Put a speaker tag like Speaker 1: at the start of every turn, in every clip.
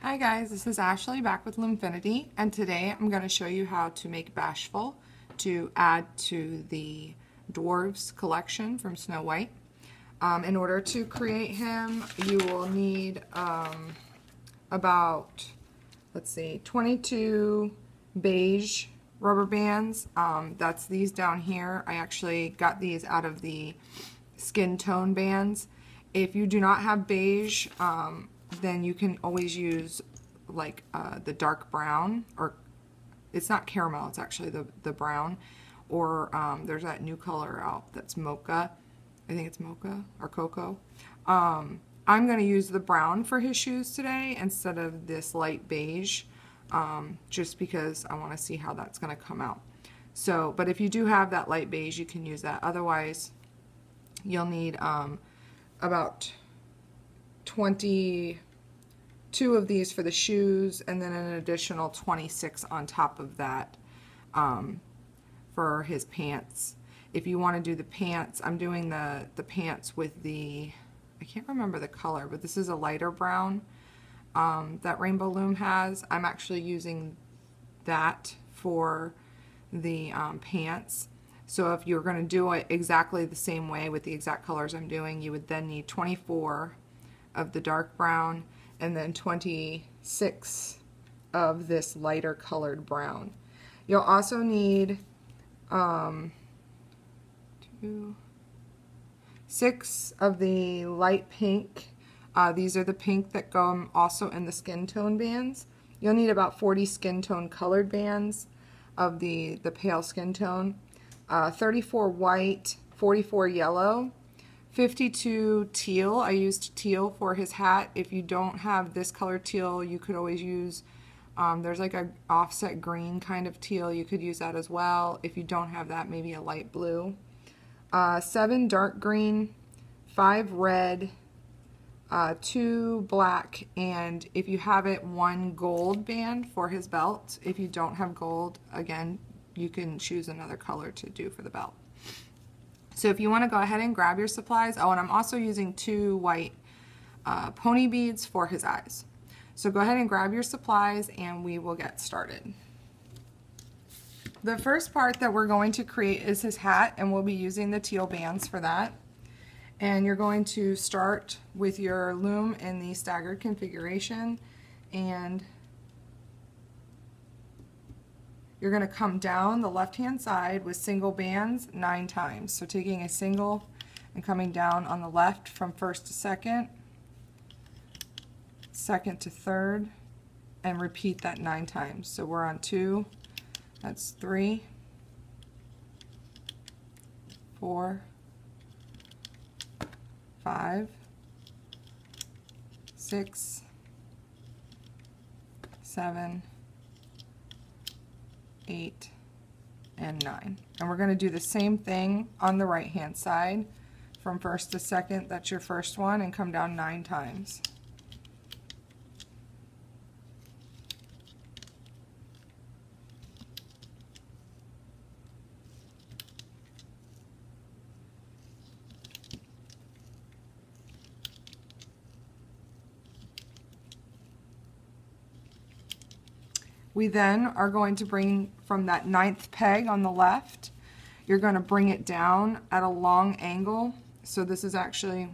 Speaker 1: Hi guys, this is Ashley back with Loomfinity, and today I'm going to show you how to make Bashful to add to the Dwarves collection from Snow White. In order to create him, you will need about, 22 beige rubber bands. That's these down here. I actually got these out of the skin tone bands. If you do not have beige, then you can always use like the dark brown, or it's not caramel, it's actually the brown, or there's that new color out that's mocha. I think it's mocha or cocoa. I'm going to use the brown for his shoes today instead of this light beige, just because I want to see how that's going to come out. So, but if you do have that light beige, you can use that. Otherwise, you'll need about 22 of these for the shoes, and then an additional 26 on top of that for his pants. If you want to do the pants, I'm doing the pants with the, I can't remember the color, but this is a lighter brown that Rainbow Loom has. I'm actually using that for the pants. So if you're going to do it exactly the same way with the exact colors I'm doing, you would then need 24 of the dark brown and then 26 of this lighter colored brown. You'll also need 6 of the light pink. These are the pink that go also in the skin tone bands. You'll need about 40 skin tone colored bands of the pale skin tone. 34 white, 44 yellow, 52 teal. I used teal for his hat. If you don't have this color teal, you could always use, there's like a offset green kind of teal. You could use that as well. If you don't have that, maybe a light blue. 7 dark green, 5 red, 2 black, and if you have it, 1 gold band for his belt. If you don't have gold, again, you can choose another color to do for the belt. So if you want to go ahead and grab your supplies, oh, and I'm also using 2 white pony beads for his eyes. So go ahead and grab your supplies and we will get started. The first part that we're going to create is his hat, and we'll be using the teal bands for that. And you're going to start with your loom in the staggered configuration, and you're going to come down the left-hand side with single bands 9 times. So taking a single and coming down on the left from first to second, second to third, and repeat that 9 times. So we're on 2, that's 3, 4, 5, 6, 7, 8, and 9. And we're going to do the same thing on the right hand side from first to second. That's your first one, and come down 9 times. We then are going to bring from that 9th peg on the left, you're going to bring it down at a long angle. So this is actually,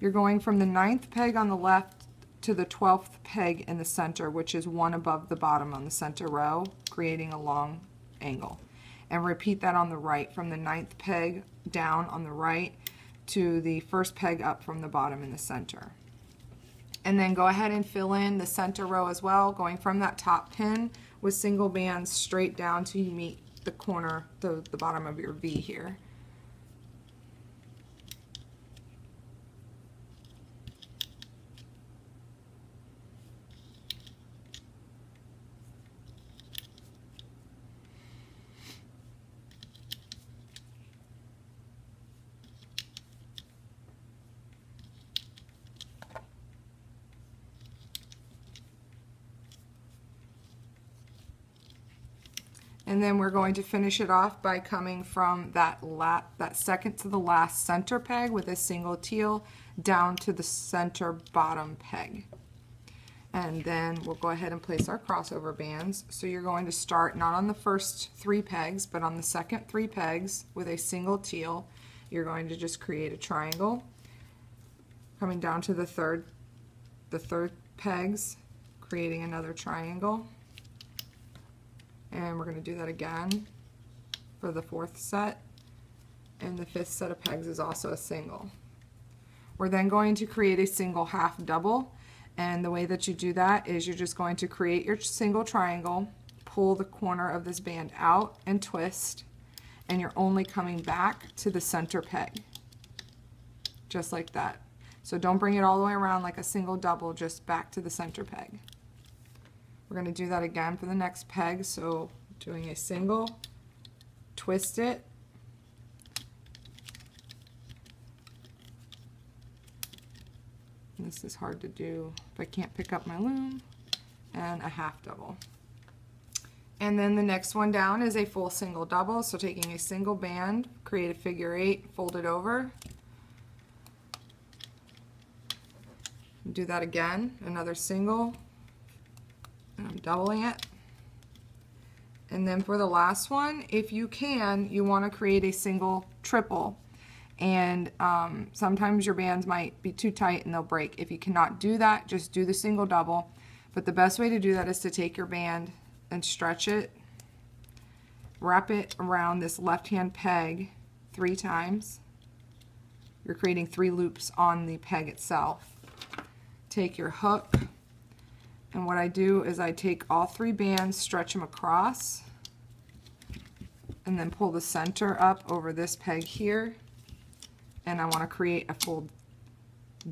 Speaker 1: you're going from the 9th peg on the left to the 12th peg in the center, which is 1 above the bottom on the center row, creating a long angle. And repeat that on the right, from the 9th peg down on the right to the 1st peg up from the bottom in the center. And then go ahead and fill in the center row as well, going from that top pin with single bands straight down till you meet the corner, the bottom of your V here. And then we're going to finish it off by coming from that second to the last center peg with a single teal down to the center bottom peg. And then we'll go ahead and place our crossover bands. So you're going to start not on the first 3 pegs, but on the second 3 pegs with a single teal. You're going to just create a triangle. Coming down to the third pegs, creating another triangle. And we're going to do that again for the 4th set. And the 5th set of pegs is also a single. We're then going to create a single half double. And the way that you do that is you're just going to create your single triangle, pull the corner of this band out and twist, and you're only coming back to the center peg. Just like that. So don't bring it all the way around like a single double, just back to the center peg. We're going to do that again for the next peg, so doing a single, twist it, and this is hard to do if I can't pick up my loom, and a half double. And then the next one down is a full single double, so taking a single band, create a figure 8, fold it over, do that again, another single, and I'm doubling it. And then for the last one, if you can, you want to create a single triple. And sometimes your bands might be too tight and they'll break. If you cannot do that, just do the single double. But the best way to do that is to take your band and stretch it, wrap it around this left-hand peg 3 times. You're creating 3 loops on the peg itself. Take your hook, and what I do is I take all 3 bands, stretch them across, and then pull the center up over this peg here, and I want to create a full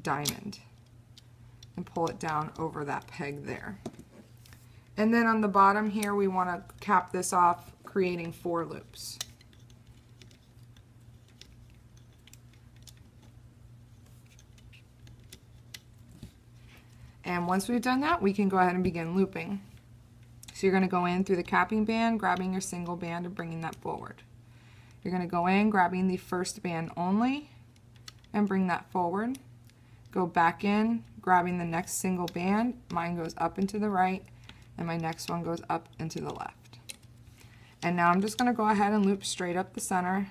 Speaker 1: diamond and pull it down over that peg there. And then on the bottom here we want to cap this off, creating 4 loops. And once we've done that, we can go ahead and begin looping. So you're going to go in through the capping band, grabbing your single band and bringing that forward. You're going to go in, grabbing the first band only, and bring that forward. Go back in, grabbing the next single band. Mine goes up and to the right, and my next one goes up and to the left. And now I'm just going to go ahead and loop straight up the center.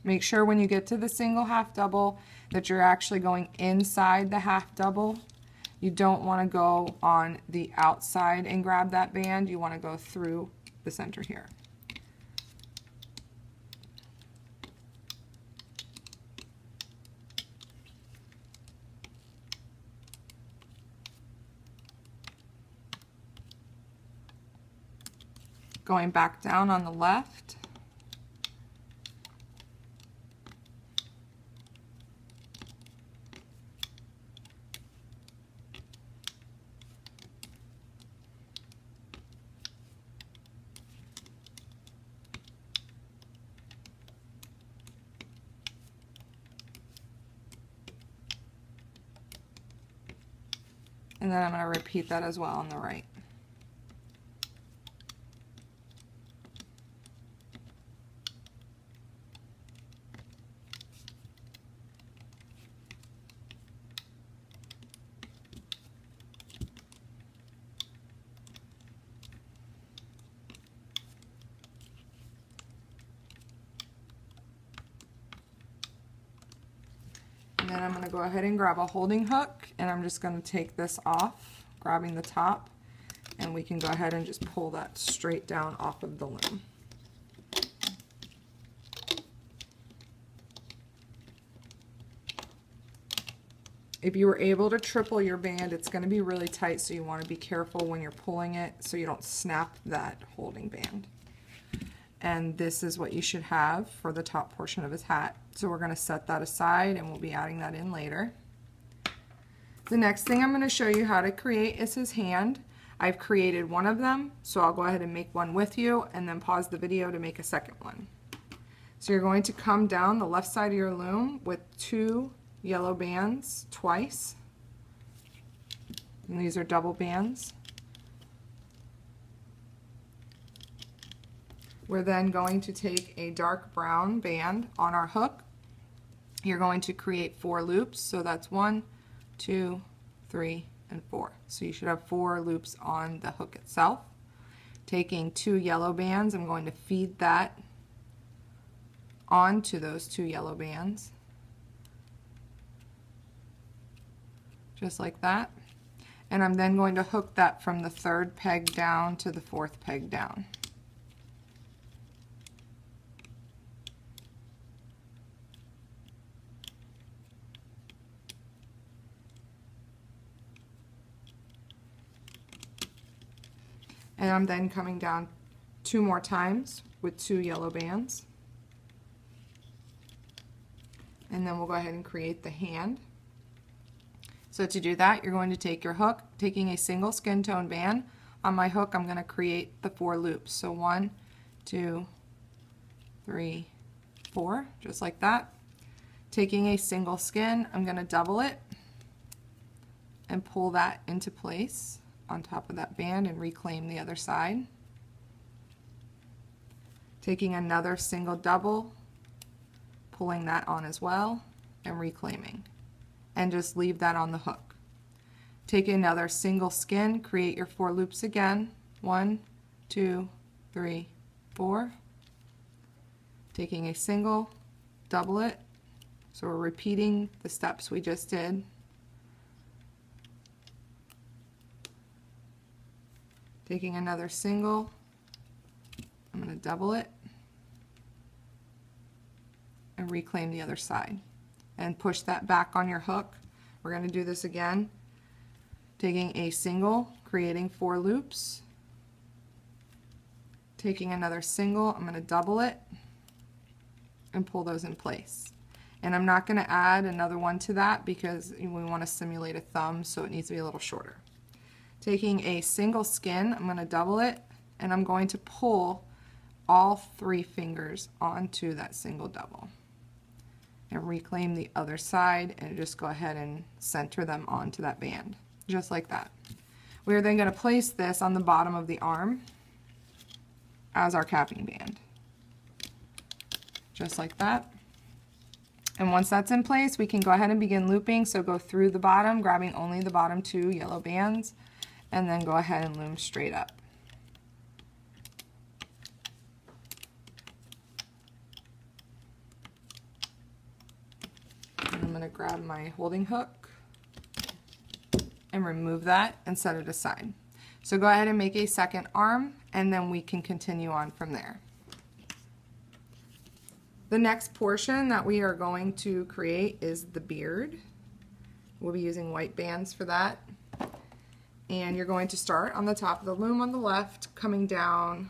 Speaker 1: Make sure when you get to the single half double that you're actually going inside the half double. You don't want to go on the outside and grab that band. You want to go through the center here. Going back down on the left. And then I'm going to repeat that as well on the right. And then I'm going to go ahead and grab a holding hook, and I'm just going to take this off, grabbing the top, and we can go ahead and just pull that straight down off of the loom. If you were able to triple your band, it's going to be really tight, so you want to be careful when you're pulling it so you don't snap that holding band. And this is what you should have for the top portion of his hat. So we're going to set that aside, and we'll be adding that in later. The next thing I'm going to show you how to create is his hand. I've created one of them, so I'll go ahead and make one with you and then pause the video to make a second one. So you're going to come down the left side of your loom with 2 yellow bands twice, And these are double bands. We're then going to take a dark brown band on our hook. You're going to create 4 loops, so that's 1, 2, 3, and 4. So you should have 4 loops on the hook itself. Taking 2 yellow bands, I'm going to feed that onto those 2 yellow bands, just like that. And I'm then going to hook that from the 3rd peg down to the 4th peg down. And I'm then coming down 2 more times with 2 yellow bands. And then we'll go ahead and create the hand. So to do that, you're going to take your hook, taking a single skin tone band. On my hook, I'm going to create the 4 loops. So 1, 2, 3, 4, just like that. Taking a single skin, I'm going to double it and pull that into place on top of that band and reclaim the other side. Taking another single double, pulling that on as well and reclaiming, and just leave that on the hook. Take another single skin, create your 4 loops again. 1, 2, 3, 4. Taking a single, double it. So we're repeating the steps we just did. Taking another single, I'm going to double it and reclaim the other side and push that back on your hook. We're going to do this again. Taking a single, creating 4 loops, taking another single, I'm going to double it and pull those in place. And I'm not going to add another one to that because we want to simulate a thumb, so it needs to be a little shorter. Taking a single skin, I'm going to double it, and I'm going to pull all 3 fingers onto that single double and reclaim the other side and just go ahead and center them onto that band, just like that. We are then going to place this on the bottom of the arm as our capping band, just like that. And once that's in place, we can go ahead and begin looping. So go through the bottom, grabbing only the bottom 2 yellow bands, and then go ahead and loom straight up. And I'm going to grab my holding hook and remove that and set it aside. So go ahead and make a second arm, and then we can continue on from there. The next portion that we are going to create is the beard. We'll be using white bands for that. And you're going to start on the top of the loom on the left, coming down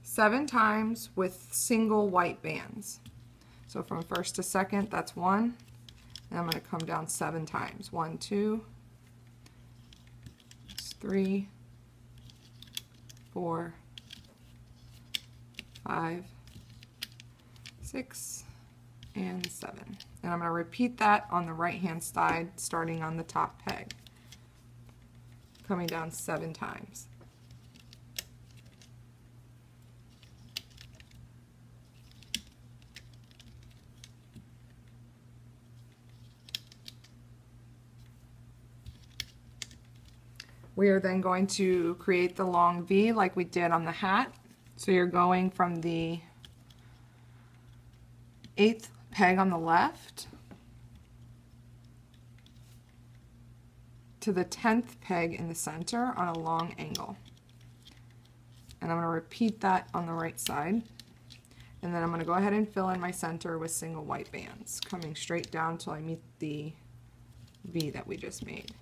Speaker 1: 7 times with single white bands. So from first to second, that's 1. And I'm going to come down 7 times. 1, 2, 3, 4, 5, 6, and 7. And I'm going to repeat that on the right hand side, starting on the top peg, coming down 7 times. We are then going to create the long V like we did on the hat. So you're going from the 8th peg on the left to the 10th peg in the center on a long angle. And I'm going to repeat that on the right side. And then I'm going to go ahead and fill in my center with single white bands, coming straight down till I meet the V that we just made.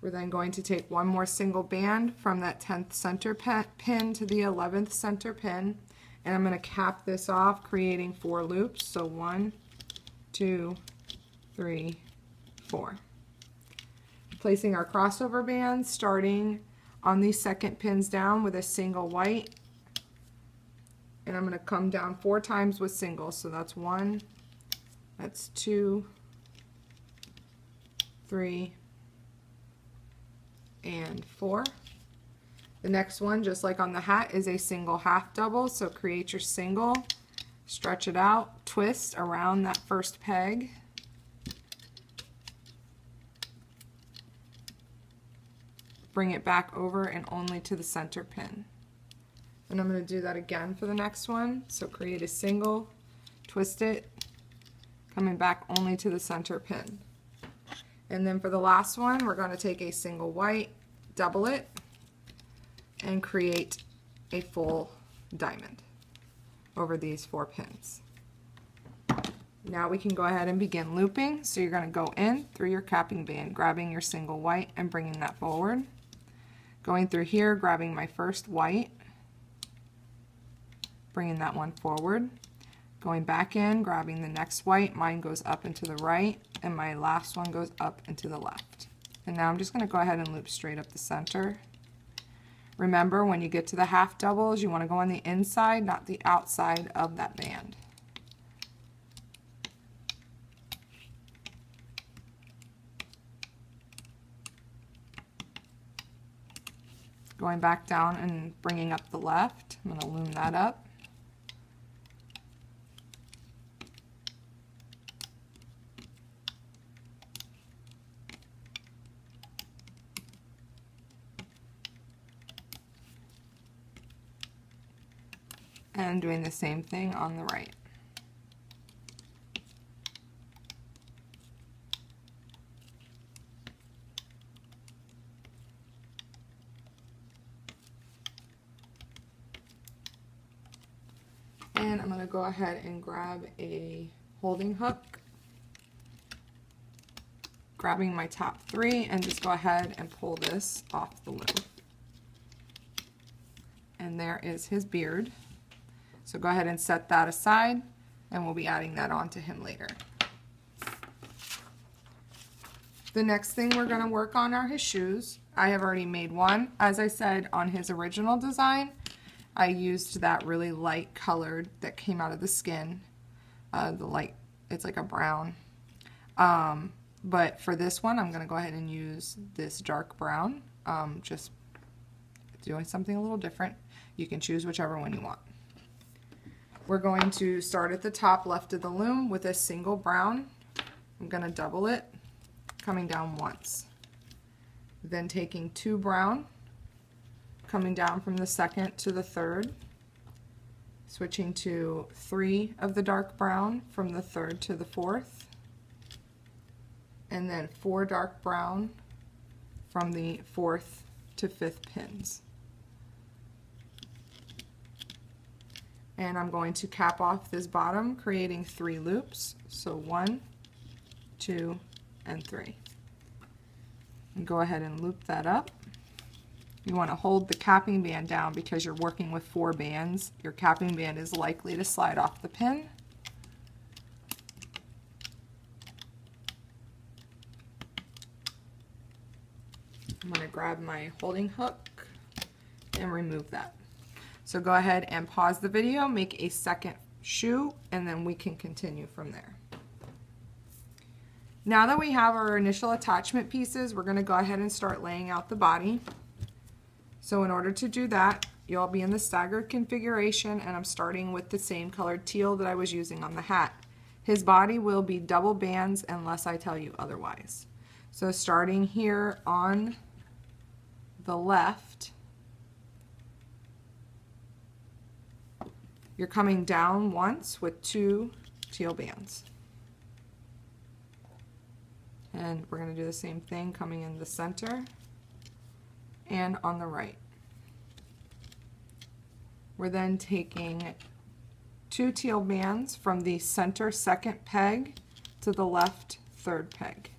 Speaker 1: We're then going to take one more single band from that 10th center pin to the 11th center pin, and I'm going to cap this off, creating 4 loops. So 1, 2, 3, 4. Placing our crossover bands, starting on these second pins down with a single white. And I'm going to come down 4 times with singles. So that's 1, that's 2, 3, and 4. The next one, just like on the hat, is a single half double. So create your single, stretch it out, twist around that first peg. Bring it back over and only to the center pin. And I'm going to do that again for the next one. So create a single, twist it, coming back only to the center pin. And then for the last one, we're going to take a single white, double it, and create a full diamond over these 4 pins. Now we can go ahead and begin looping. So you're going to go in through your capping band, grabbing your single white and bringing that forward. Going through here, grabbing my first white, bringing that one forward. Going back in, grabbing the next white. Mine goes up and to the right, and my last one goes up and to the left. And now I'm just going to go ahead and loop straight up the center. Remember, when you get to the half doubles, you want to go on the inside, not the outside of that band. Going back down and bringing up the left. I'm going to loom that up. And doing the same thing on the right. And I'm going to go ahead and grab a holding hook, grabbing my top 3, and just go ahead and pull this off the loom. And there is his beard. So go ahead and set that aside, and we'll be adding that on to him later. The next thing we're going to work on are his shoes. I have already made one. As I said, on his original design, I used that really light colored that came out of the skin. It's like a brown. But for this one, I'm going to go ahead and use this dark brown. Just doing something a little different. You can choose whichever one you want. We're going to start at the top left of the loom with a single brown. I'm going to double it, coming down once. Then taking 2 brown, coming down from the second to the third, switching to 3 of the dark brown from the third to the fourth, and then 4 dark brown from the 4th to 5th pins. And I'm going to cap off this bottom, creating 3 loops. So 1, 2, and 3. And go ahead and loop that up. You want to hold the capping band down because you're working with 4 bands. Your capping band is likely to slide off the pin. I'm going to grab my holding hook and remove that. So go ahead and pause the video, make a second shoe, and then we can continue from there. Now that we have our initial attachment pieces, we're going to go ahead and start laying out the body. So in order to do that, you'll be in the staggered configuration, and I'm starting with the same colored teal that I was using on the hat. His body will be double bands unless I tell you otherwise. So starting here on the left, you're coming down once with 2 teal bands. And we're going to do the same thing coming in the center and on the right. We're then taking 2 teal bands from the center second peg to the left third peg.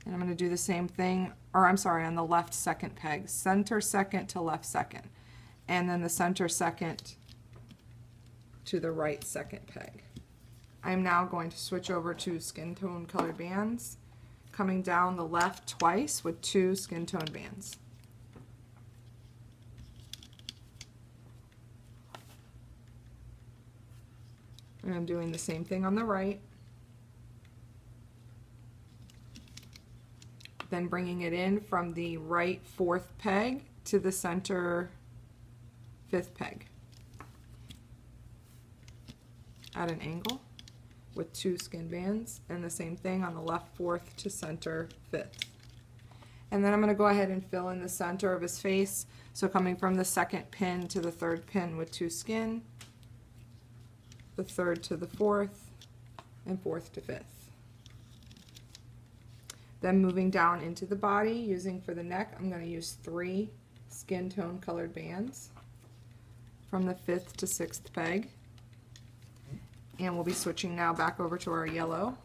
Speaker 1: And I'm going to do the same thing, or I'm sorry, on the left second peg, center second to left second, and then the center second to the right second peg. I'm now going to switch over to skin tone colored bands, coming down the left twice with 2 skin tone bands. And I'm doing the same thing on the right. Then bringing it in from the right 4th peg to the center 5th peg at an angle with 2 skin bands, and the same thing on the left 4th to center 5th. And then I'm going to go ahead and fill in the center of his face, so coming from the 2nd pin to the 3rd pin with 2 skin, the 3rd to the 4th, and 4th to 5th. Then moving down into the body, using for the neck, I'm going to use 3 skin tone colored bands from the 5th to 6th peg. And we'll be switching now back over to our yellow,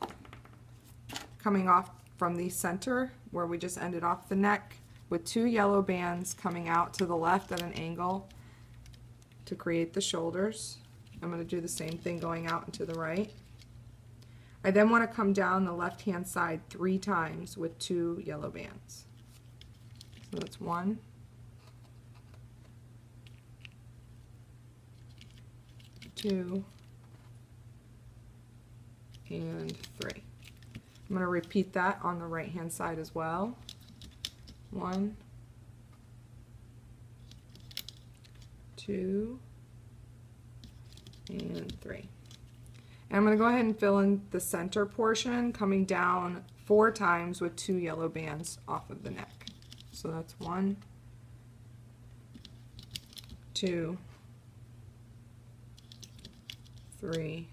Speaker 1: coming off from the center where we just ended off the neck with 2 yellow bands coming out to the left at an angle to create the shoulders. I'm going to do the same thing going out and to the right. I then want to come down the left hand side 3 times with 2 yellow bands. So that's 1, 2, and 3. I'm going to repeat that on the right hand side as well. 1, 2, and 3. And I'm going to go ahead and fill in the center portion, coming down 4 times with 2 yellow bands off of the neck. So that's 1, 2, 3,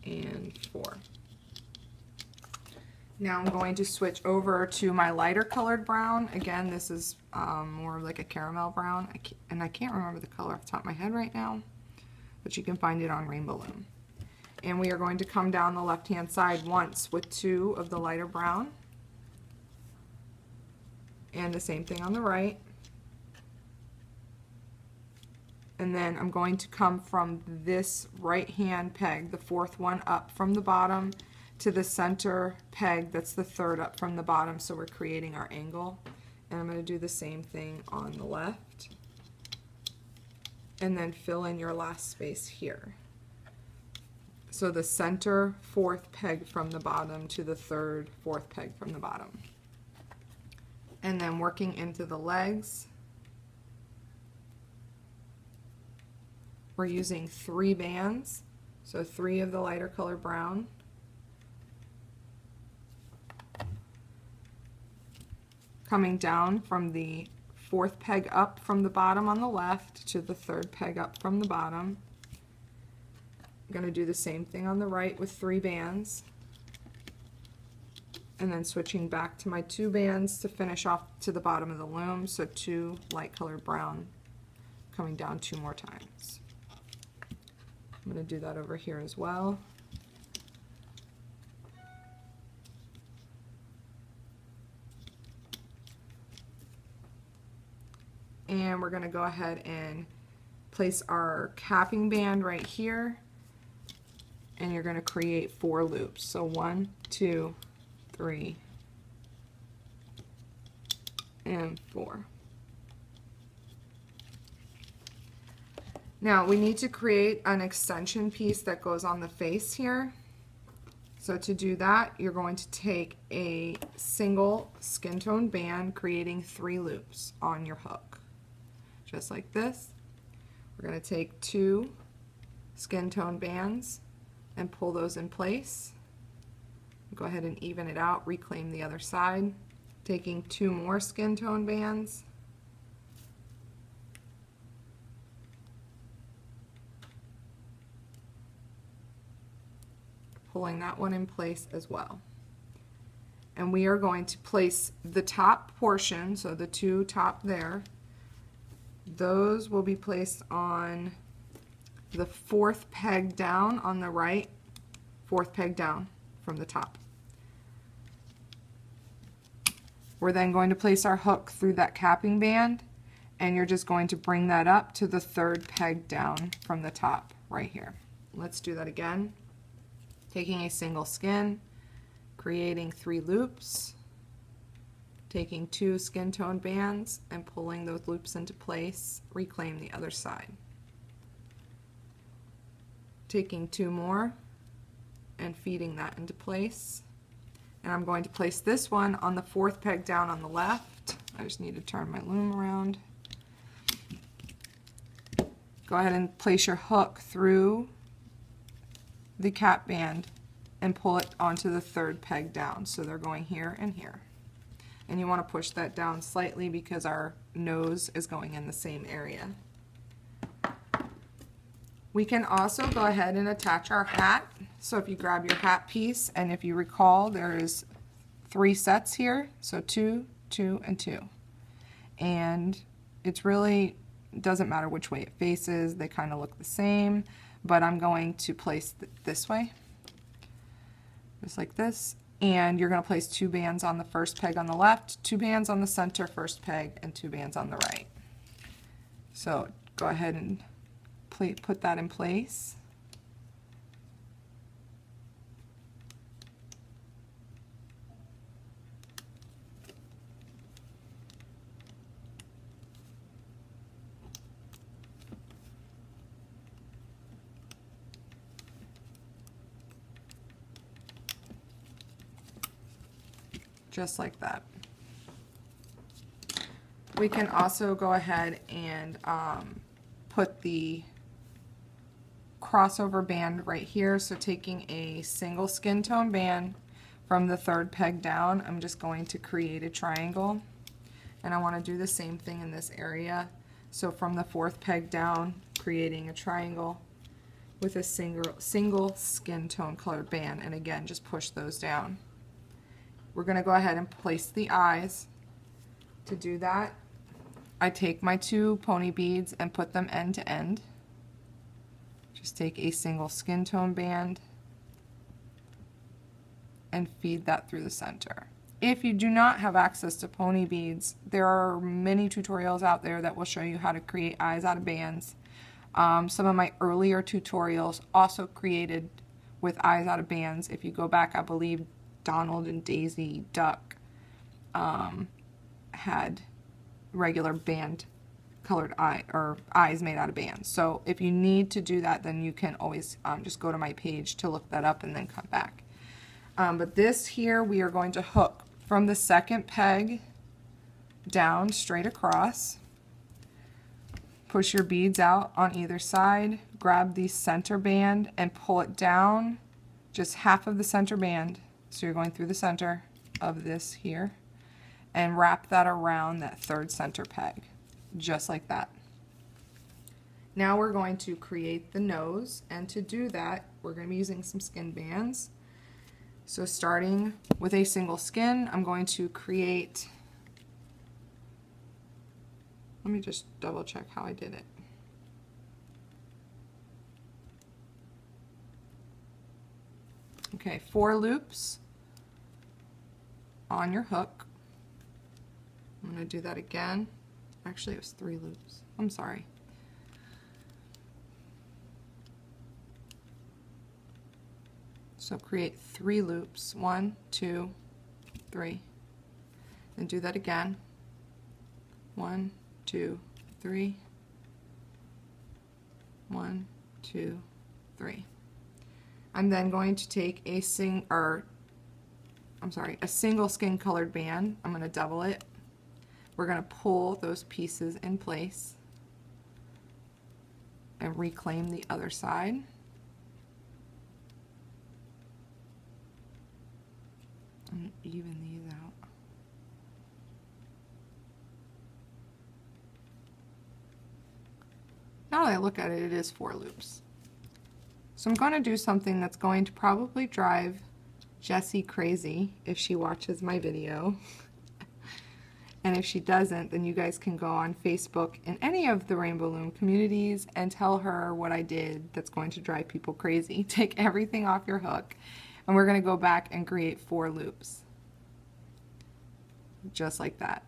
Speaker 1: and 4. Now I'm going to switch over to my lighter colored brown. Again, this is more like a caramel brown, and I can't remember the color off the top of my head right now, but you can find it on Rainbow Loom. And we are going to come down the left hand side once with 2 of the lighter brown, and the same thing on the right. And then I'm going to come from this right hand peg, the 4th one up from the bottom, to the center peg that's the 3rd up from the bottom, so we're creating our angle. And I'm going to do the same thing on the left, and then fill in your last space here. So the center 4th peg from the bottom to the 3rd 4th peg from the bottom. And then working into the legs, we're using 3 bands, so 3 of the lighter color brown, coming down from the 4th peg up from the bottom on the left to the 3rd peg up from the bottom. I'm going to do the same thing on the right with 3 bands, and then switching back to my 2 bands to finish off to the bottom of the loom, so 2 light colored brown coming down 2 more times. I'm going to do that over here as well. And we're going to go ahead and place our capping band right here, and you're going to create 4 loops. So 1, 2, 3, and 4. Now we need to create an extension piece that goes on the face here. So to do that, you're going to take a single skin tone band, creating 3 loops on your hook. Just like this. We're going to take 2 skin tone bands and pull those in place. Go ahead and even it out, reclaim the other side. Taking 2 more skin tone bands, pulling that one in place as well. And we are going to place the top portion, so the 2 top there, those will be placed on the 4th peg down on the right, 4th peg down from the top. We're then going to place our hook through that capping band, and you're just going to bring that up to the 3rd peg down from the top right here. Let's do that again. Taking a single skin, creating 3 loops, taking 2 skin tone bands and pulling those loops into place, reclaim the other side. Taking 2 more and feeding that into place. And I'm going to place this one on the 4th peg down on the left. I just need to turn my loom around. Go ahead and place your hook through the cap band and pull it onto the 3rd peg down. So they're going here and here. And you want to push that down slightly because our nose is going in the same area. We can also go ahead and attach our hat. So if you grab your hat piece, and if you recall, there is 3 sets here. So 2, 2, and 2. And it's really, doesn't matter which way it faces, they kind of look the same, but I'm going to place this way, just like this. And you're going to place 2 bands on the 1st peg on the left, 2 bands on the center 1st peg, and 2 bands on the right. So go ahead and put that in place. Just like that. We can also go ahead and put the crossover band right here. So taking a single skin tone band from the 3rd peg down, I'm just going to create a triangle. And I want to do the same thing in this area. So from the 4th peg down, creating a triangle with a single skin tone colored band. And again, just push those down. We're going to go ahead and place the eyes. To do that, I take my 2 pony beads and put them end to end. Just take a single skin tone band and feed that through the center. If you do not have access to pony beads, there are many tutorials out there that will show you how to create eyes out of bands. Some of my earlier tutorials also created with eyes out of bands. If you go back, I believe Donald and Daisy Duck had regular band colored eyes made out of bands. So if you need to do that, then you can always just go to my page to look that up and then come back. But this here, we are going to hook from the 2nd peg down straight across. Push your beads out on either side, grab the center band and pull it down just half of the center band. So you're going through the center of this here and wrap that around that 3rd center peg, just like that. Now we're going to create the nose, and to do that, we're going to be using some skin bands. So starting with a single skin, I'm going to create, let me just double check how I did it. Okay, 4 loops on your hook. I'm going to do that again. Actually, it was 3 loops. I'm sorry. So create 3 loops. 1, 2, 3. Then do that again. 1, 2, 3. 1, 2, 3. I'm then going to take a single skin colored band. I'm going to double it. We're going to pull those pieces in place and reclaim the other side. And even these out. Now that I look at it, it is 4 loops. So I'm going to do something that's going to probably drive Jessie crazy if she watches my video. And if she doesn't, then you guys can go on Facebook and any of the Rainbow Loom communities and tell her what I did that's going to drive people crazy. Take everything off your hook, and we're going to go back and create 4 loops. Just like that.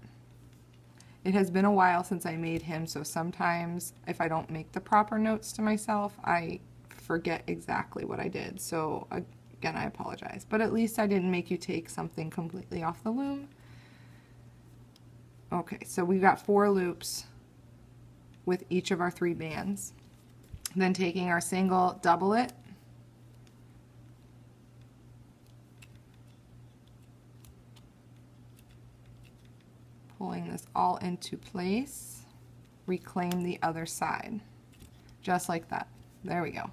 Speaker 1: It has been a while since I made him, so sometimes if I don't make the proper notes to myself, I forget exactly what I did. So again, I apologize, but at least I didn't make you take something completely off the loom. Okay, so we've got 4 loops with each of our 3 bands. Then taking our single, double it, pulling this all into place, reclaim the other side, just like that. There we go.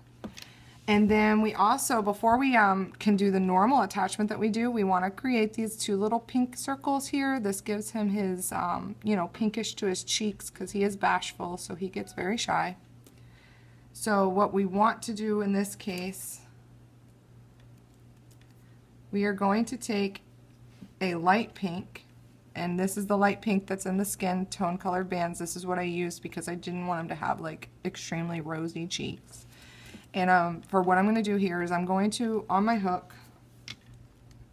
Speaker 1: And then we also, before we can do the normal attachment that we do, we want to create these 2 little pink circles here. This gives him his, you know, pinkish to his cheeks because he is bashful, so he gets very shy. So what we want to do in this case, we are going to take a light pink, and this is the light pink that's in the skin tone colored bands. This is what I used because I didn't want him to have like extremely rosy cheeks. And for what I'm going to do here is I'm going to, on my hook,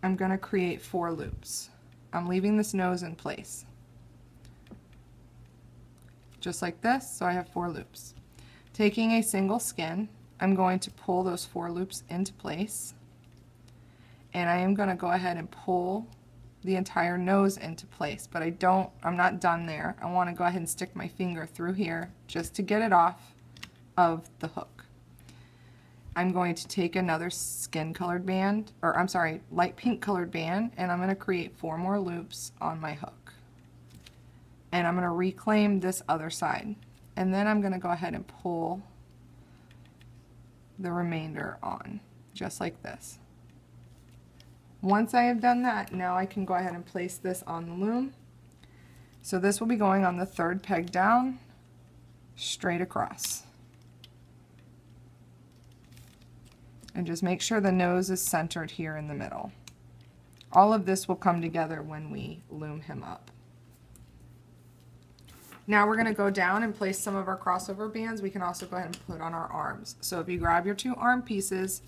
Speaker 1: I'm going to create 4 loops. I'm leaving this nose in place. Just like this, so I have 4 loops. Taking a single skin, I'm going to pull those 4 loops into place. And I am going to go ahead and pull the entire nose into place, but I'm not done there. I want to go ahead and stick my finger through here just to get it off of the hook. I'm going to take another skin colored band, or I'm sorry, light pink colored band, and I'm going to create 4 more loops on my hook. And I'm going to reclaim this other side. And then I'm going to go ahead and pull the remainder on, just like this. Once I have done that, now I can go ahead and place this on the loom. So this will be going on the 3rd peg down, straight across. And just make sure the nose is centered here in the middle. All of this will come together when we loom him up. Now we're going to go down and place some of our crossover bands. We can also go ahead and put on our arms. So if you grab your 2 arm pieces,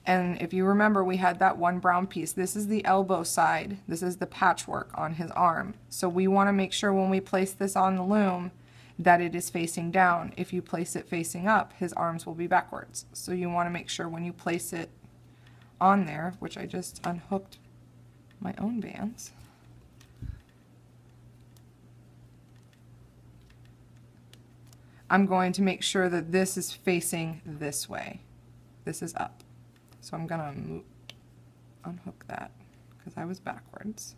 Speaker 1: and if you remember we had that 1 brown piece, this is the elbow side. This is the patchwork on his arm. So we want to make sure when we place this on the loom that it is facing down. If you place it facing up, his arms will be backwards. So you want to make sure when you place it on there, which I just unhooked my own bands. I'm going to make sure that this is facing this way. This is up. So I'm going to unhook that because I was backwards.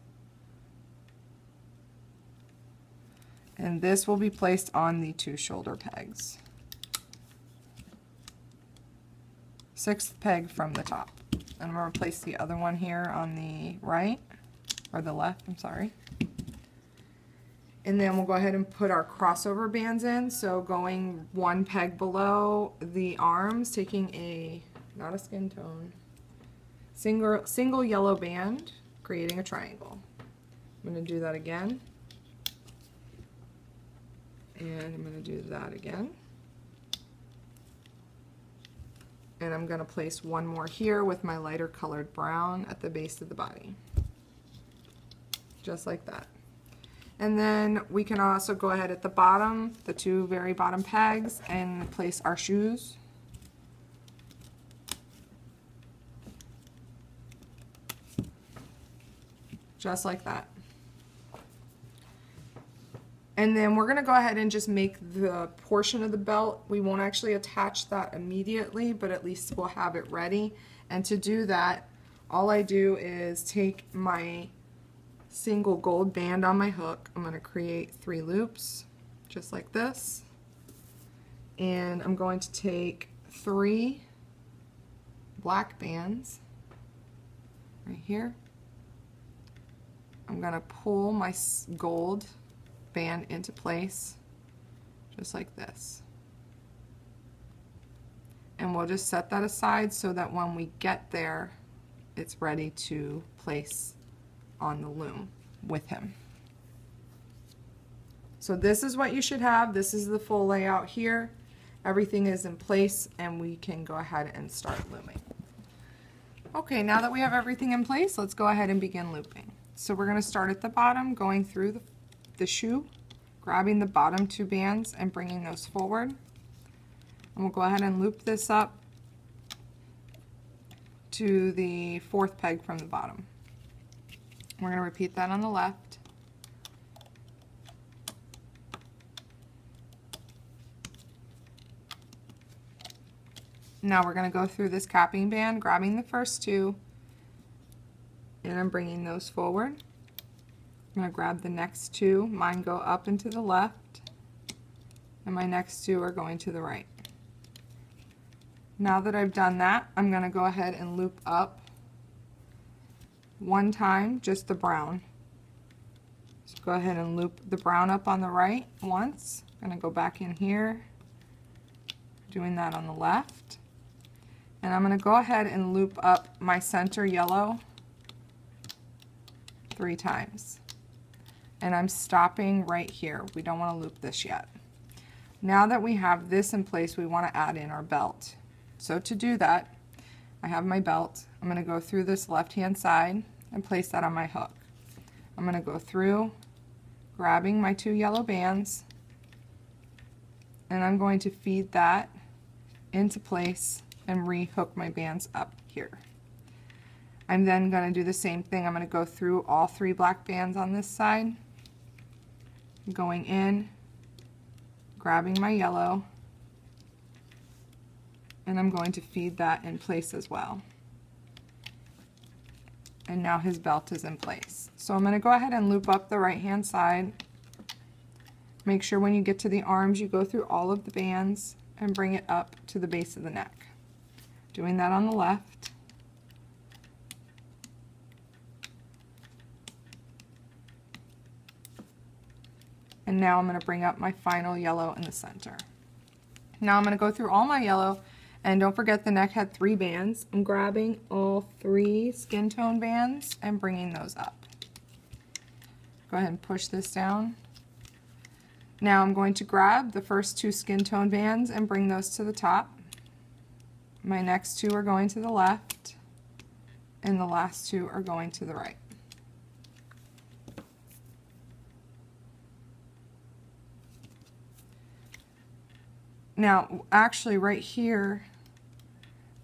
Speaker 1: And this will be placed on the 2 shoulder pegs. 6th peg from the top. And I'm going to place the other one here on the right, or the left, I'm sorry. And then we'll go ahead and put our crossover bands in. So going 1 peg below the arms, taking a, not a skin tone, single yellow band, creating a triangle. I'm going to do that again. And I'm going to do that again. And I'm going to place 1 more here with my lighter colored brown at the base of the body. Just like that. And then we can also go ahead at the bottom, the 2 very bottom pegs, and place our shoes. Just like that. And then we're going to go ahead and just make the portion of the belt. We won't actually attach that immediately, but at least we'll have it ready. And to do that, all I do is take my single gold band on my hook. I'm going to create 3 loops, just like this. And I'm going to take 3 black bands right here. I'm going to pull my gold band into place just like this, and we'll just set that aside so that when we get there it's ready to place on the loom with him. So this is what you should have. This is the full layout here. Everything is in place and we can go ahead and start looming. Okay, now that we have everything in place, let's go ahead and begin looping. So we're going to start at the bottom, going through the shoe, grabbing the bottom 2 bands and bringing those forward. And we'll go ahead and loop this up to the fourth peg from the bottom. We're going to repeat that on the left. Now we're going to go through this capping band, grabbing the first two, and I'm bringing those forward. I'm going to grab the next two. Mine go up and to the left, and my next two are going to the right. Now that I've done that, I'm going to go ahead and loop up one time, just the brown. So go ahead and loop the brown up on the right once. I'm going to go back in here, doing that on the left. And I'm going to go ahead and loop up my center yellow 3 times. And I'm stopping right here. We don't want to loop this yet. Now that we have this in place, we want to add in our belt. So to do that, I have my belt. I'm going to go through this left-hand side and place that on my hook. I'm going to go through, grabbing my 2 yellow bands, and I'm going to feed that into place and re-hook my bands up here. I'm then going to do the same thing. I'm going to go through all 3 black bands on this side, going in, grabbing my yellow, and I'm going to feed that in place as well. And now his belt is in place. So I'm going to go ahead and loop up the right hand side. Make sure when you get to the arms you go through all of the bands and bring it up to the base of the neck. Doing that on the left. And now I'm going to bring up my final yellow in the center. Now I'm going to go through all my yellow, and don't forget the neck had 3 bands. I'm grabbing all 3 skin tone bands and bringing those up. Go ahead and push this down. Now I'm going to grab the first 2 skin tone bands and bring those to the top. My next 2 are going to the left, and the last 2 are going to the right. Now, actually right here,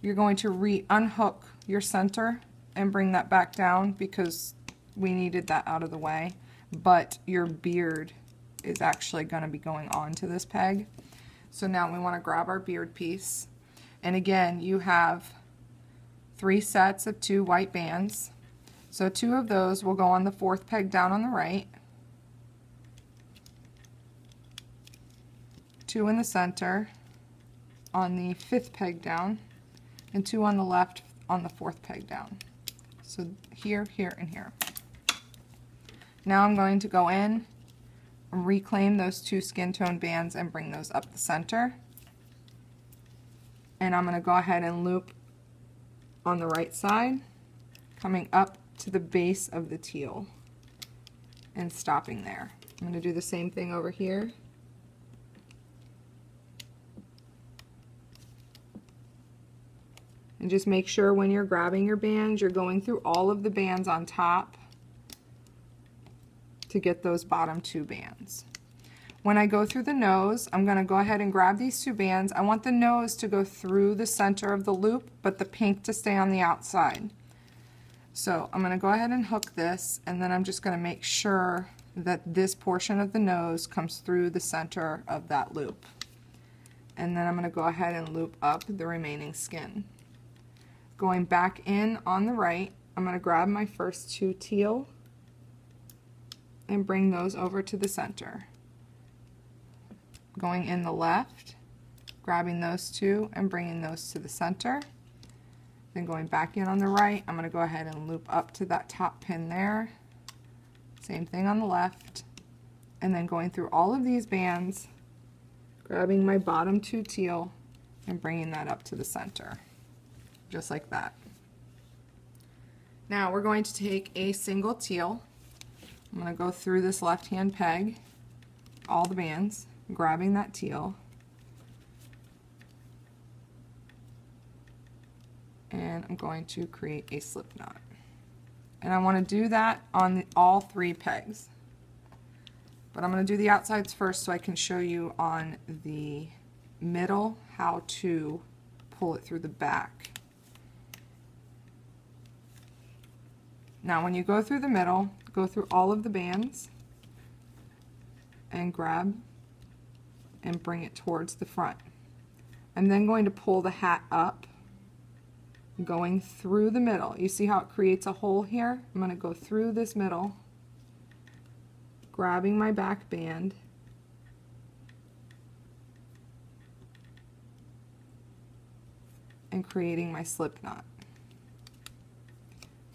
Speaker 1: you're going to unhook your center and bring that back down because we needed that out of the way, but your beard is actually going to be going on to this peg. So now we want to grab our beard piece. And again, you have 3 sets of 2 white bands. So 2 of those will go on the 4th peg down on the right, 2 in the center on the 5th peg down, and 2 on the left on the 4th peg down. So here, here, and here. Now I'm going to go in and reclaim those 2 skin tone bands and bring those up the center. And I'm going to go ahead and loop on the right side, coming up to the base of the teal and stopping there. I'm going to do the same thing over here. And just make sure when you're grabbing your bands, you're going through all of the bands on top to get those bottom 2 bands. When I go through the nose, I'm going to go ahead and grab these 2 bands. I want the nose to go through the center of the loop, but the pink to stay on the outside. So I'm going to go ahead and hook this, and then I'm just going to make sure that this portion of the nose comes through the center of that loop. And then I'm going to go ahead and loop up the remaining skin. Going back in on the right, I'm going to grab my first 2 teal and bring those over to the center. Going in the left, grabbing those 2 and bringing those to the center. Then going back in on the right, I'm going to go ahead and loop up to that top pin there. Same thing on the left. And then going through all of these bands, grabbing my bottom 2 teal and bringing that up to the center. Just like that. Now we're going to take a single teal. I'm going to go through this left-hand peg, all the bands, grabbing that teal, and I'm going to create a slip knot. And I want to do that on all 3 pegs. But I'm going to do the outsides first so I can show you on the middle how to pull it through the back. Now when you go through the middle, go through all of the bands and grab and bring it towards the front. I'm then going to pull the hat up, going through the middle. You see how it creates a hole here? I'm going to go through this middle, grabbing my back band, and creating my slip knot.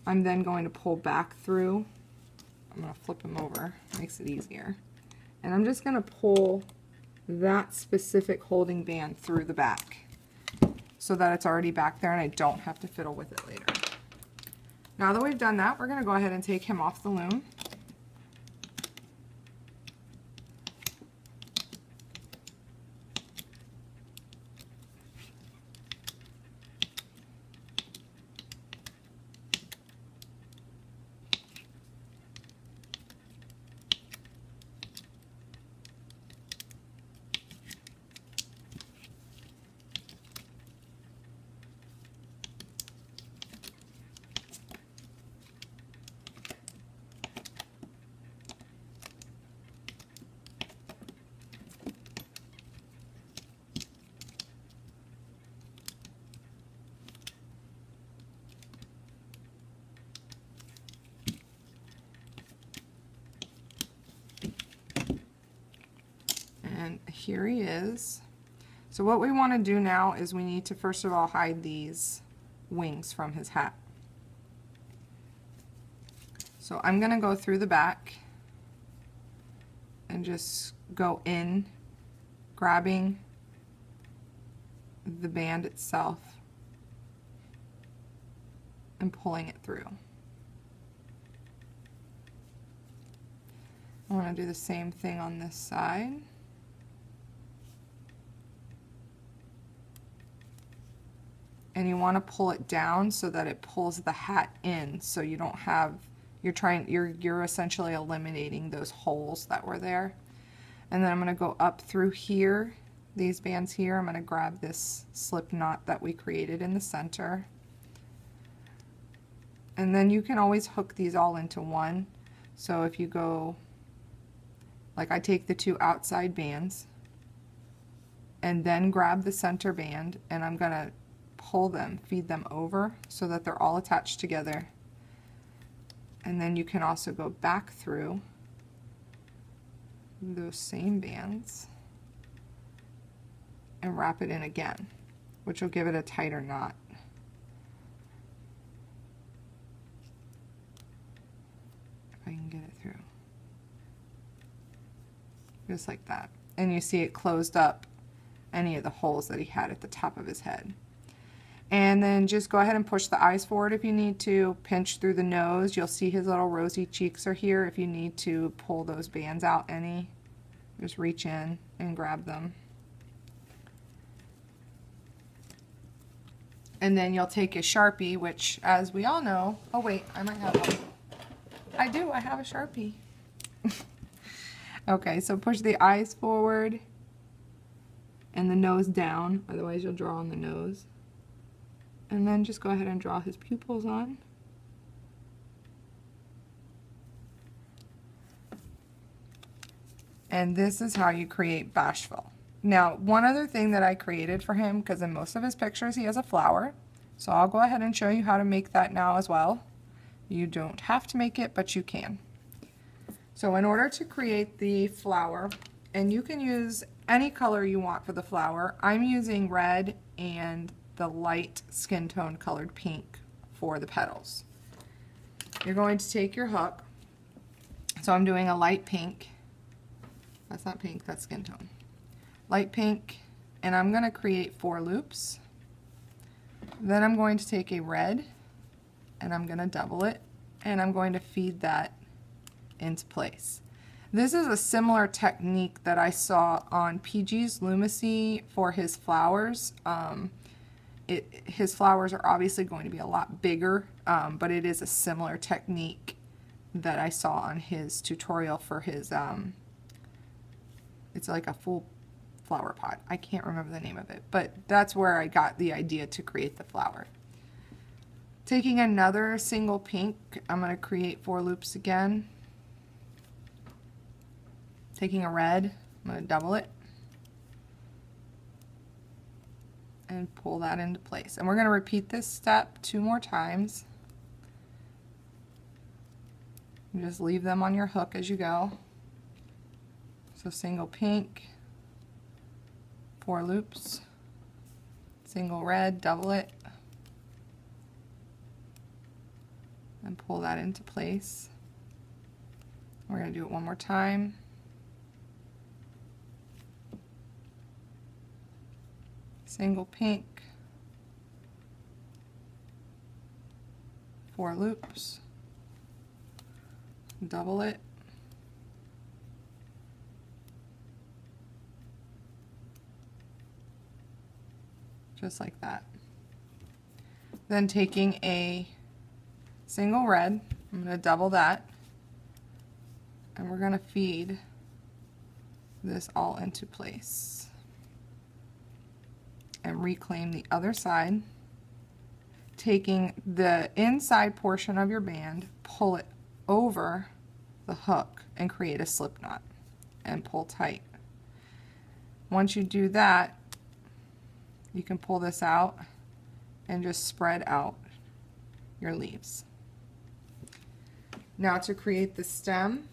Speaker 1: I'm then going to pull back through. I'm going to flip them over, makes it easier. And I'm just going to pull that specific holding band through the back so that it's already back there and I don't have to fiddle with it later. Now that we've done that, we're going to go ahead and take him off the loom. And here he is. So what we want to do now is we need to first of all hide these wings from his hat. So I'm going to go through the back and just go in, grabbing the band itself and pulling it through. I want to do the same thing on this side. And you want to pull it down so that it pulls the hat in, so you don't have, you're essentially eliminating those holes that were there. And then I'm going to go up through here, these bands here. I'm going to grab this slip knot that we created in the center. And then you can always hook these all into one. So if you go, like I take the two outside bands and then grab the center band, and I'm going to pull them, feed them over so that they're all attached together. And then you can also go back through those same bands and wrap it in again, which will give it a tighter knot. If I can get it through. Just like that. And you see it closed up any of the holes that he had at the top of his head. And then just go ahead and push the eyes forward if you need to. Pinch through the nose. You'll see his little rosy cheeks are here. If you need to pull those bands out any, just reach in and grab them. And then you'll take a Sharpie, which, as we all know, oh wait, I might have one. I do, I have a Sharpie. Okay, so push the eyes forward and the nose down, otherwise you'll draw on the nose. And then just go ahead and draw his pupils on. And this is how you create Bashful. Now, one other thing that I created for him, because in most of his pictures he has a flower, so I'll go ahead and show you how to make that now as well. You don't have to make it, but you can. So in order to create the flower, and you can use any color you want for the flower, I'm using red and the light skin tone colored pink for the petals. You're going to take your hook. So I'm doing a light pink. That's not pink, that's skin tone. Light pink, and I'm going to create 4 loops. Then I'm going to take a red and I'm going to double it, and I'm going to feed that into place. This is a similar technique that I saw on PG's Lumacy for his flowers. His flowers are obviously going to be a lot bigger, but it is a similar technique that I saw on his tutorial for his, it's like a full flower pot. I can't remember the name of it, but that's where I got the idea to create the flower. Taking another single pink, I'm going to create 4 loops again. Taking a red, I'm going to double it and pull that into place. And we're going to repeat this step 2 more times. You just leave them on your hook as you go. So single pink, 4 loops, single red, double it, and pull that into place. We're going to do it one more time. Single pink, 4 loops, double it, just like that. Then taking a single red, I'm going to double that, and we're going to feed this all into place and reclaim the other side. Taking the inside portion of your band, pull it over the hook and create a slip knot and pull tight. Once you do that, you can pull this out and just spread out your leaves. Now to create the stem,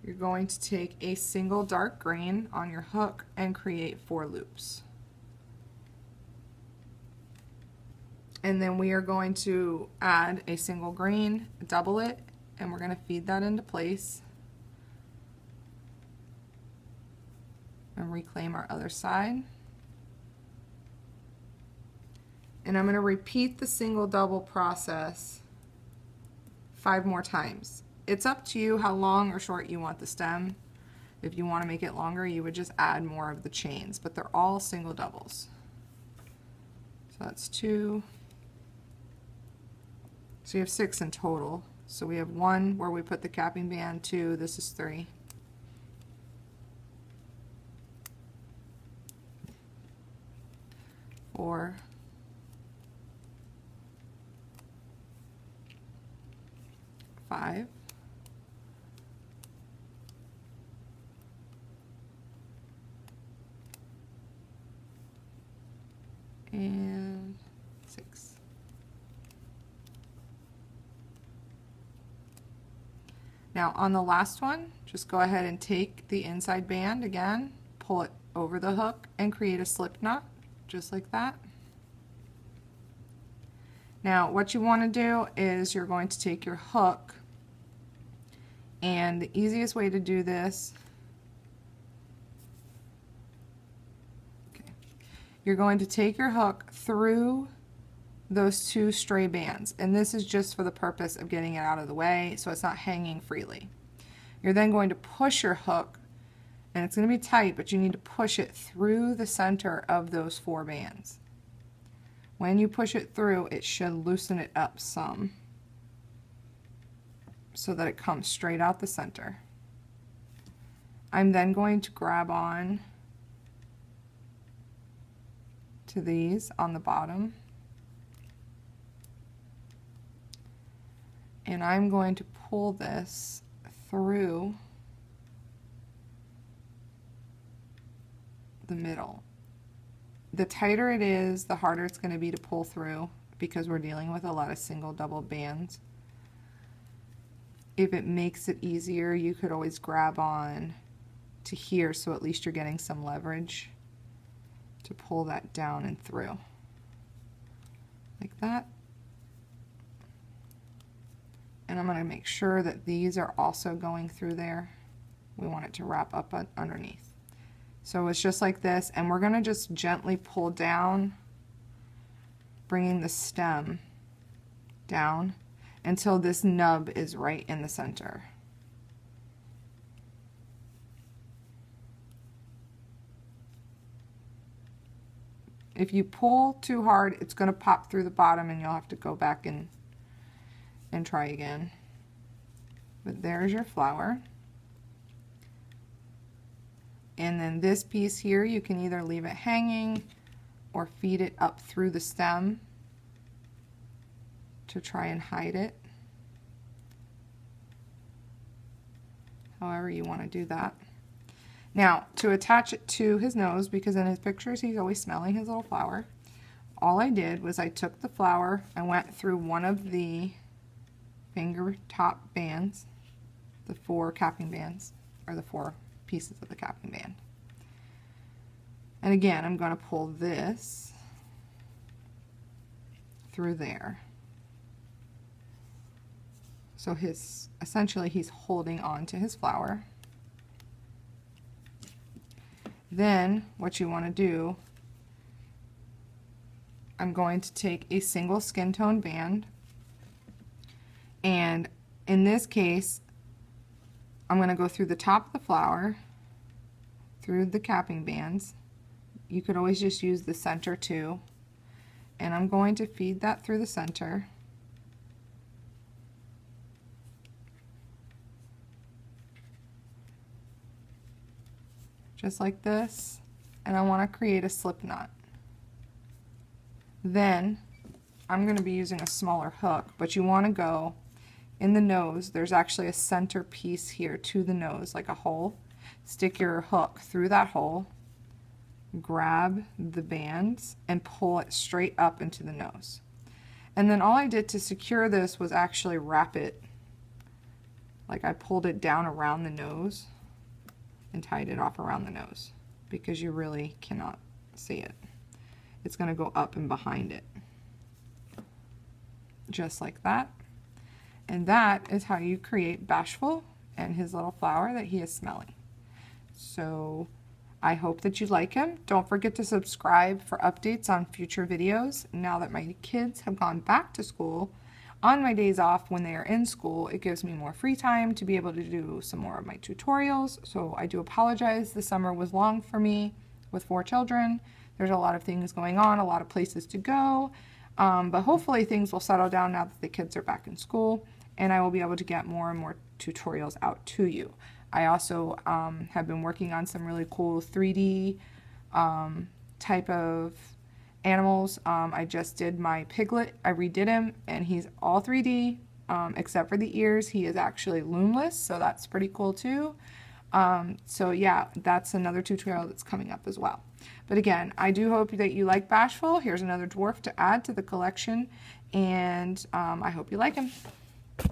Speaker 1: you're going to take a single dark green on your hook and create 4 loops. And then we are going to add a single green, double it, and we're going to feed that into place and reclaim our other side. And I'm going to repeat the single double process 5 more times. It's up to you how long or short you want the stem. If you want to make it longer, you would just add more of the chains, but they're all single doubles. So that's 2. So you have 6 in total. So we have 1 where we put the capping band, 2, this is 3. 4. 5. And 6. Now on the last one, just go ahead and take the inside band again, pull it over the hook and create a slip knot, just like that. Now what you want to do is you're going to take your hook, and the easiest way to do this, you're going to take your hook through those 2 stray bands, and this is just for the purpose of getting it out of the way so it's not hanging freely. You're then going to push your hook, and it's going to be tight, but you need to push it through the center of those 4 bands. When you push it through, it should loosen it up some so that it comes straight out the center. I'm then going to grab on to these on the bottom, and I'm going to pull this through the middle. The tighter it is, the harder it's going to be to pull through because we're dealing with a lot of single double bands. If it makes it easier, you could always grab on to here so at least you're getting some leverage to pull that down and through like that. And I'm going to make sure that these are also going through there. We want it to wrap up underneath. So it's just like this, and we're going to just gently pull down, bringing the stem down until this nub is right in the center. If you pull too hard, it's going to pop through the bottom and you'll have to go back and try again. But there's your flower. And then this piece here, you can either leave it hanging or feed it up through the stem. to try and hide it. However you want to do that. Now, to attach it to his nose, because in his pictures he's always smelling his little flower, all I did was I took the flower and went through one of the finger top bands, the 4 capping bands, or the 4 pieces of the capping band. And again, I'm going to pull this through there. So essentially he's holding on to his flower. Then what you want to do, I'm going to take a single skin tone band, and in this case I'm going to go through the top of the flower, through the capping bands. You could always just use the center too, and I'm going to feed that through the center. Just like this, and I want to create a slip knot. Then I'm going to be using a smaller hook, but you want to go in the nose. There's actually a center piece here to the nose, like a hole. Stick your hook through that hole, grab the bands, and pull it straight up into the nose. And then all I did to secure this was actually wrap it, like I pulled it down around the nose and tied it off around the nose, because you really cannot see it. It's going to go up and behind it, just like that. And that is how you create Bashful and his little flower that he is smelling. So I hope that you like him. Don't forget to subscribe for updates on future videos. Now that my kids have gone back to school, on my days off when they are in school, it gives me more free time to be able to do some more of my tutorials. So I do apologize. The summer was long for me with 4 children. There's a lot of things going on, a lot of places to go. But hopefully things will settle down now that the kids are back in school, and I will be able to get more and more tutorials out to you. I also have been working on some really cool 3D type of animals. I just did my Piglet. I redid him, and he's all 3D except for the ears. He is actually loomless, so that's pretty cool too. So yeah, that's another tutorial that's coming up as well. But again, I do hope that you like Bashful. Here's another dwarf to add to the collection, and I hope you like him.